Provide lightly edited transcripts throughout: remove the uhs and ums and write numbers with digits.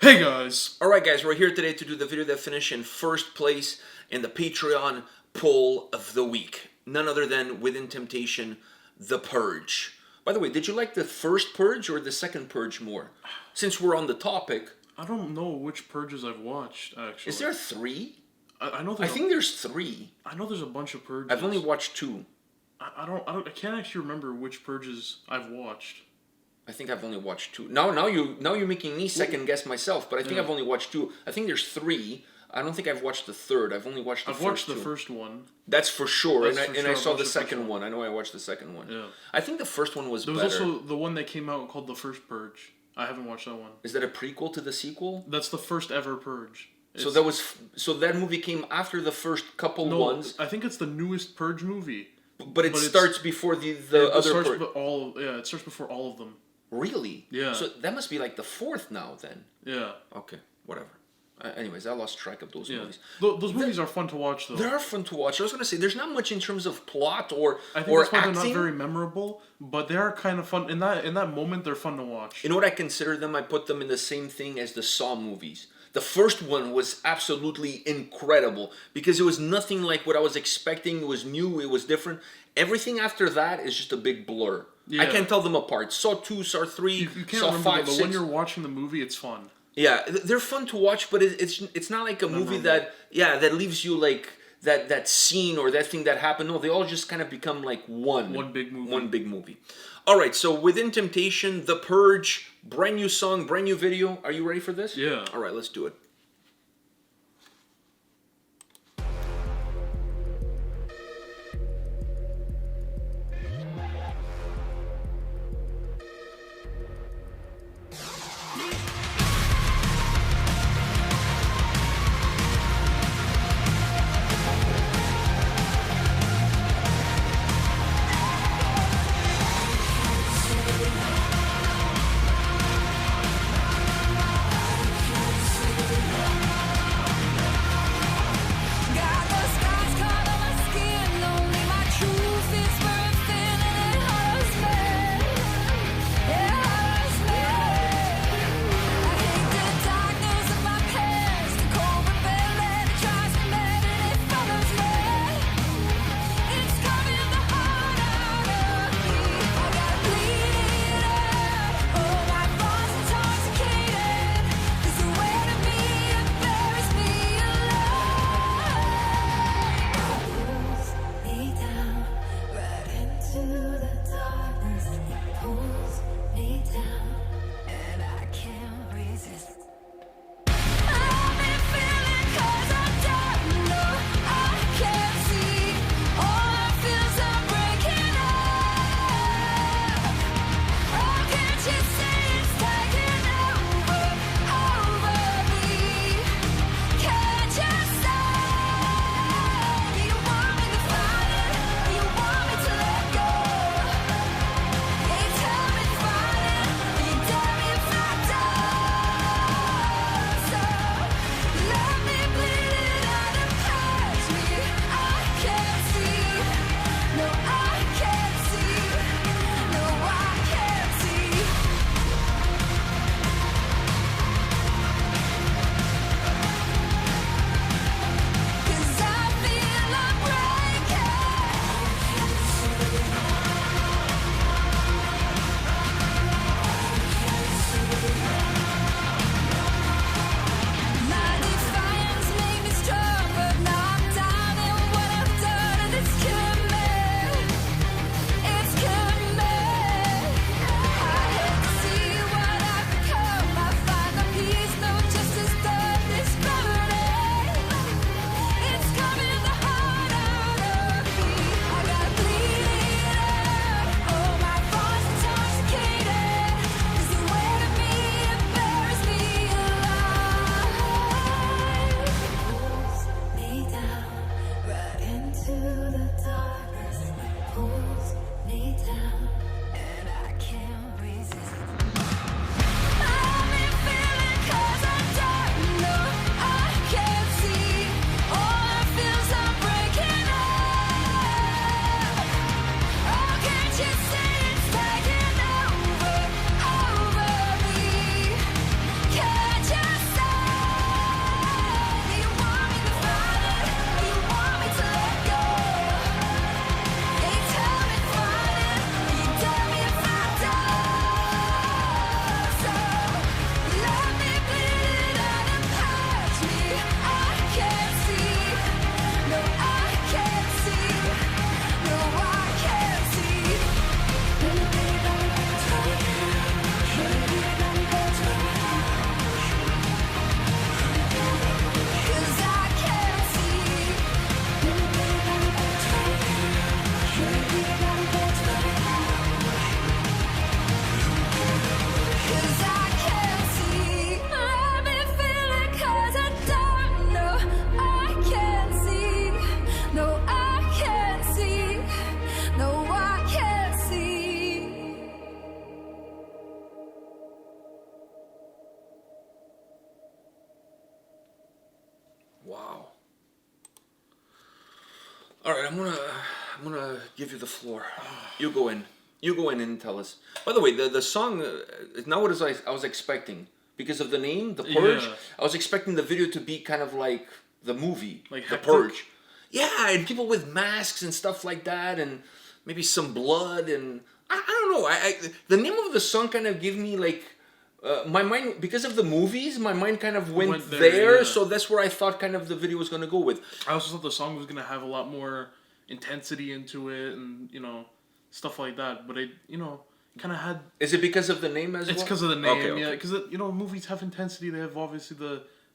Hey guys! Alright guys, we're here today to do the video that finished in first place in the Patreon poll of the week. None other than Within Temptation, The Purge. By the way, did you like the first Purge or the second Purge more? Since we're on the topic. I don't know which Purges I've watched, actually. Is there three? I know I think there's three. I know there's a bunch of Purges. I've only watched two. I can't actually remember which Purges I've watched. I think I've only watched two. Now you're making me second guess myself, but I think I've only watched two. I think there's three. I don't think I've watched the third. I've only watched the first two. I've watched the first one. That's for sure. That's and I saw the second one. I know I watched the second one. Yeah. I think the first one was better. There was also the one that came out called The First Purge. I haven't watched that one. Is that a prequel to the sequel? That's the first ever Purge. So that movie came after the first couple ones. I think it's the newest Purge movie. But it starts before the other Purge. It starts before all of them. Really? Yeah. So that must be like the fourth now then. Yeah. Okay, whatever. Anyways, I lost track of those movies. Those movies are fun to watch, though. They are fun to watch. I was going to say, there's not much in terms of plot or I think that's why acting. they're not very memorable, but they are kind of fun. In that moment, they're fun to watch. You know what I consider them? I put them in the same thing as the Saw movies. The first one was absolutely incredible because it was nothing like what I was expecting. It was new. It was different. Everything after that is just a big blur. Yeah. I can't tell them apart. Saw 2, Saw 3, you can't Saw remember 5, them, but 6. when you're watching the movie, it's fun. Yeah, they're fun to watch, but it's not like a movie that leaves you like that scene or that thing that happened. No, they all just kind of become like one big movie. One big movie. All right, so Within Temptation, The Purge, brand new song, brand new video. Are you ready for this? Yeah. All right, let's do it. All right, I'm gonna give you the floor. You go in. You go in and tell us. By the way, the song is not what I was expecting because of the name, The Purge. Yeah. I was expecting the video to be kind of like the movie, Like The hectic? Purge. Yeah, and people with masks and stuff like that, and maybe some blood, and I don't know. The name of the song kind of gave me like. My mind, because of the movies, my mind kind of went there, yeah. so that's where I thought kind of the video was going to go with. I also thought the song was gonna have a lot more intensity into it, and stuff like that. But it kind of had. Is it because of the name as well? It's because of the name, Okay. yeah. Because movies have intensity. They have obviously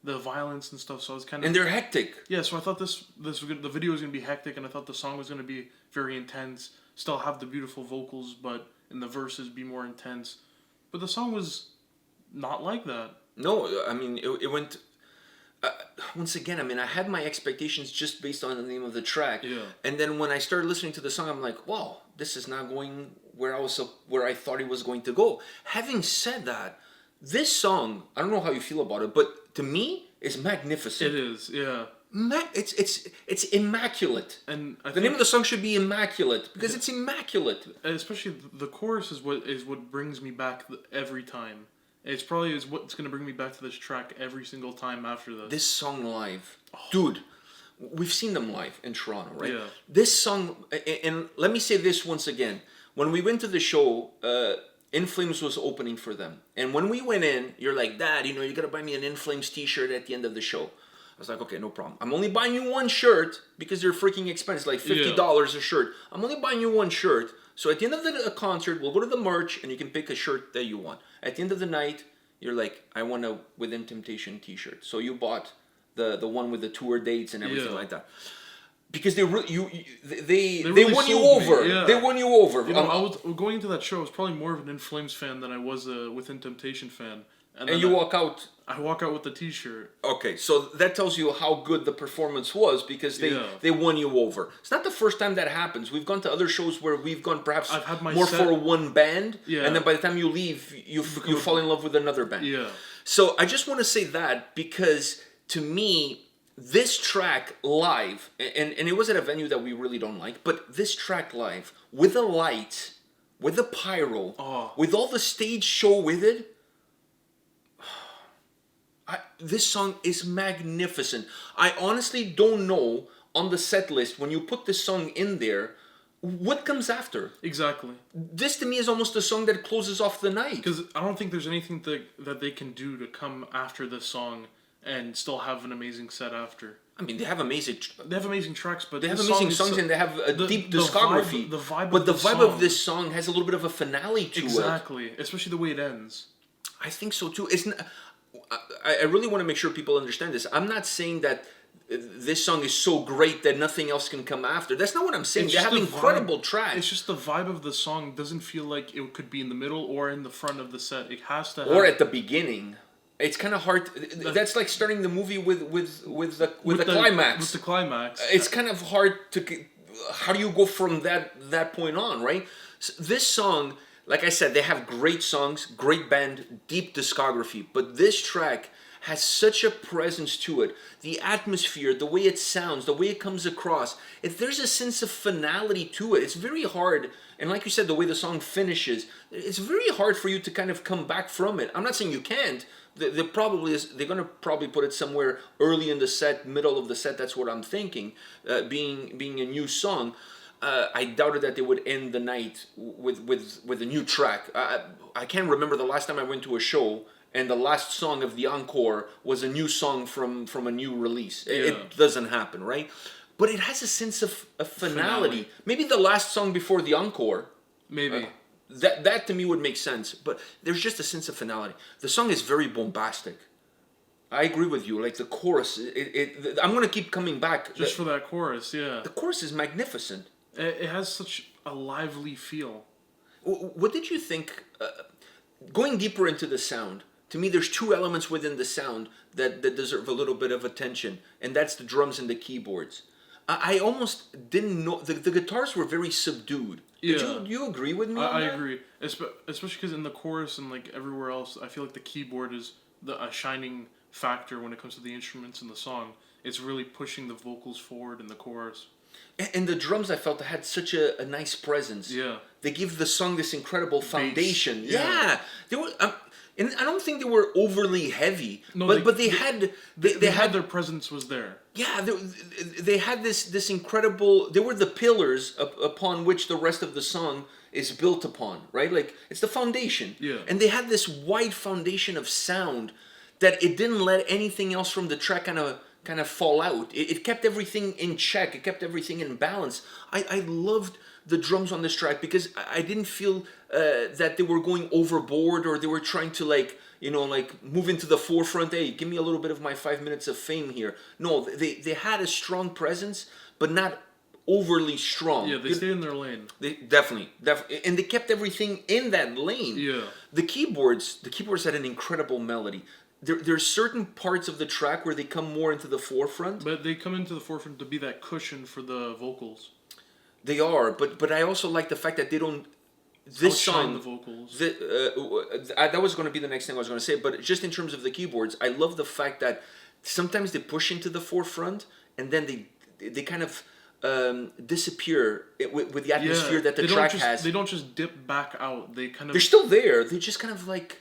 the violence and stuff. So I was kind of. And they're hectic. Yeah, so I thought this was the video was gonna be hectic, and I thought the song was gonna be very intense. Still have the beautiful vocals, but in the verses be more intense. But the song was not like that. No, I mean it went. Once again, I mean I had my expectations just based on the name of the track, Yeah. and then when I started listening to the song, I'm like, wow, this is not going where I thought it was going to go. Having said that, this song, I don't know how you feel about it, but to me, is magnificent. It is, yeah. It's immaculate. And The name of the song should be Immaculate because it's immaculate. especially the chorus is what brings me back every time. It's probably is what's gonna bring me back to this track every single time after this. This song live, dude, we've seen them live in Toronto, right? Yeah. This song, and let me say this once again. When we went to the show, In Flames was opening for them. And when we went in, you're like, Dad, you gotta buy me an In Flames t-shirt at the end of the show. I was like, okay, no problem. I'm only buying you one shirt because they're freaking expensive, like $50 a shirt. I'm only buying you one shirt. So at the end of the concert, we'll go to the merch and you can pick a shirt that you want. At the end of the night, you're like, I want a Within Temptation t-shirt. So you bought the one with the tour dates and everything like that. Because they won you over. Yeah. They won you over. I was going into that show. I was probably more of an In Flames fan than I was a Within Temptation fan. And you walk out. I walk out with the T-shirt. Okay, so that tells you how good the performance was because they won you over. It's not the first time that happens. We've gone to other shows where we've gone perhaps I've had my more set. for one band, Yeah. and then by the time you leave, you fall in love with another band. Yeah. So I just want to say that because to me, this track live, and it was at a venue that we really don't like, but this track live with the lights, with the pyro, with all the stage show with it. This song is magnificent. I honestly don't know on the set list when you put this song in there, what comes after. Exactly. This to me is almost a song that closes off the night. Because I don't think there's anything that they can do to come after this song and still have an amazing set after. I mean, they have amazing. They have amazing tracks, but They have amazing songs and they have a deep discography. The vibe but of the the vibe song, of this song has a little bit of a finale to it. Exactly, especially the way it ends. I think so too. It's not, I really want to make sure people understand this. I'm not saying that this song is so great that nothing else can come after. That's not what I'm saying. They have incredible tracks. It's just the vibe of the song doesn't feel like it could be in the middle or in the front of the set. It has to have... Or at the beginning. It's kind of hard. That's like starting the movie with the climax. With the climax. It's kind of hard to... How do you go from that point on, right? So this song, like I said, they have great songs, great band, deep discography. But this track has such a presence to it. The atmosphere, the way it sounds, the way it comes across. If there's a sense of finality to it, it's very hard. And like you said, the way the song finishes, it's very hard for you to kind of come back from it. I'm not saying you can't. They're going to probably put it somewhere early in the set, middle of the set. That's what I'm thinking. Being a new song, I doubted that they would end the night with a new track. I can't remember the last time I went to a show and the last song of the encore was a new song from a new release. Yeah. It doesn't happen, right? But it has a sense of finality. Maybe the last song before the encore. Maybe. That to me would make sense. But there's just a sense of finality. The song is very bombastic. I agree with you. Like the chorus, I'm going to keep coming back. Just for that chorus, yeah. The chorus is magnificent. It has such a lively feel. What did you think, going deeper into the sound, to me there's two elements within the sound that deserve a little bit of attention, and that's the drums and the keyboards. I almost didn't know, the guitars were very subdued. Yeah. Do you agree with me on I that? agree. Especially because in the chorus and like everywhere else, I feel like the keyboard is a shining factor when it comes to the instruments in the song. It's really pushing the vocals forward in the chorus. And the drums, I felt, had such a nice presence. Yeah. They give the song this incredible foundation. Bass, yeah. They were, and I don't think they were overly heavy, No, but they had they had their presence was there. Yeah, they had this incredible. They were the pillars upon which the rest of the song is built upon, right? Like it's the foundation. Yeah. And they had this wide foundation of sound that it didn't let anything else from the track kind of fall out. It kept everything in check. It kept everything in balance. I loved the drums on this track because I didn't feel that they were going overboard or they were trying to like move into the forefront. Hey, give me a little bit of my 5 minutes of fame here. No, they had a strong presence, but not overly strong. Yeah, they stayed in their lane. They definitely, and they kept everything in that lane. Yeah. The keyboards had an incredible melody. There's certain parts of the track where they come more into the forefront. But they come into the forefront to be that cushion for the vocals. They are, but I also like the fact that they don't. This Outshine song, the vocals. That was going to be the next thing I was going to say. But just in terms of the keyboards, I love the fact that sometimes they push into the forefront and then they kind of disappear with the atmosphere that the track has. They don't just dip back out. They're still there. They just kind of like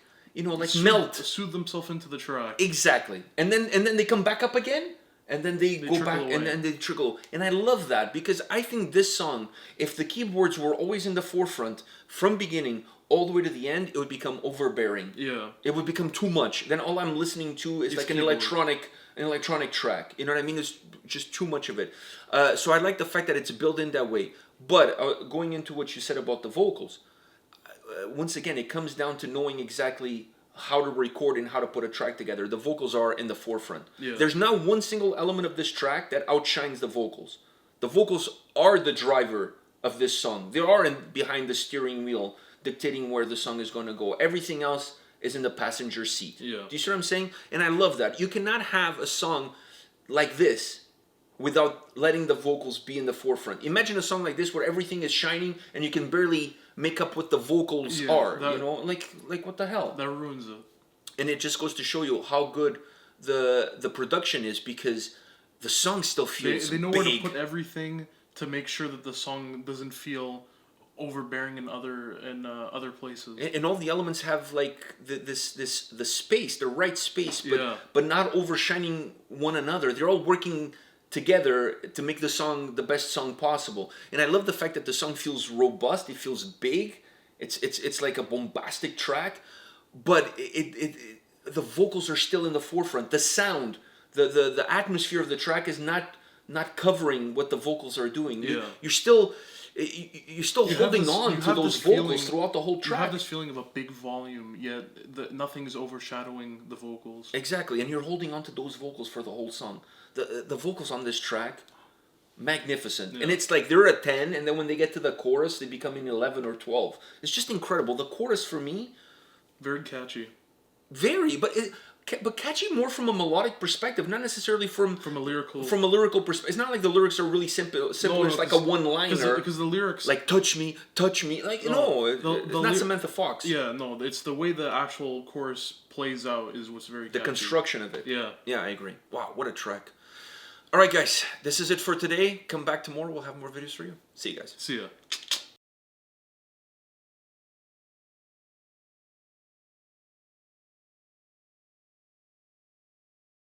melt, soothe themselves into the track. Exactly, and then they come back up again, and then they go back away. and then they trickle. And I love that because I think this song, if the keyboards were always in the forefront from beginning all the way to the end, it would become overbearing. Yeah, it would become too much. Then all I'm listening to is like keyboard. an electronic track. You know what I mean? It's just too much of it. So I like the fact that it's built in that way. But going into what you said about the vocals, once again, it comes down to knowing exactly how to record and how to put a track together. The vocals are in the forefront. Yeah. There's not one single element of this track that outshines the vocals. The vocals are the driver of this song. They are behind the steering wheel, dictating where the song is going to go. Everything else is in the passenger seat. Yeah. Do you see what I'm saying? And I love that. You cannot have a song like this without letting the vocals be in the forefront. Imagine a song like this where everything is shining and you can barely make up what the vocals are. Like what the hell? That ruins it. And it just goes to show you how good the production is because the song still feels they know big. where to put everything to make sure that the song doesn't feel overbearing in other places. And all the elements have like the space, the right space, Yeah. but not overshining one another. They're all working together to make the song the best song possible. And I love the fact that the song feels robust. It feels big. It's like a bombastic track, but the vocals are still in the forefront. The sound, the atmosphere of the track is not covering what the vocals are doing. Yeah. You're still holding on to those vocals throughout the whole track. You have this feeling of a big volume, yet nothing's overshadowing the vocals. Exactly, and you're holding on to those vocals for the whole song. The vocals on this track, magnificent. Yeah. And it's like they're a 10, and then when they get to the chorus, they become an 11 or 12. It's just incredible. The chorus, for me... Very catchy. Very, but catchy more from a melodic perspective, not necessarily from a lyrical perspective. It's not like the lyrics are really simple. It's like a one-liner. Because the lyrics, like touch me, like it's not Samantha Fox. Yeah, no, it's the way the actual chorus plays out is what's very catchy. The construction of it. Yeah, I agree. Wow, what a track! All right, guys, this is it for today. Come back tomorrow. We'll have more videos for you. See you guys. See ya.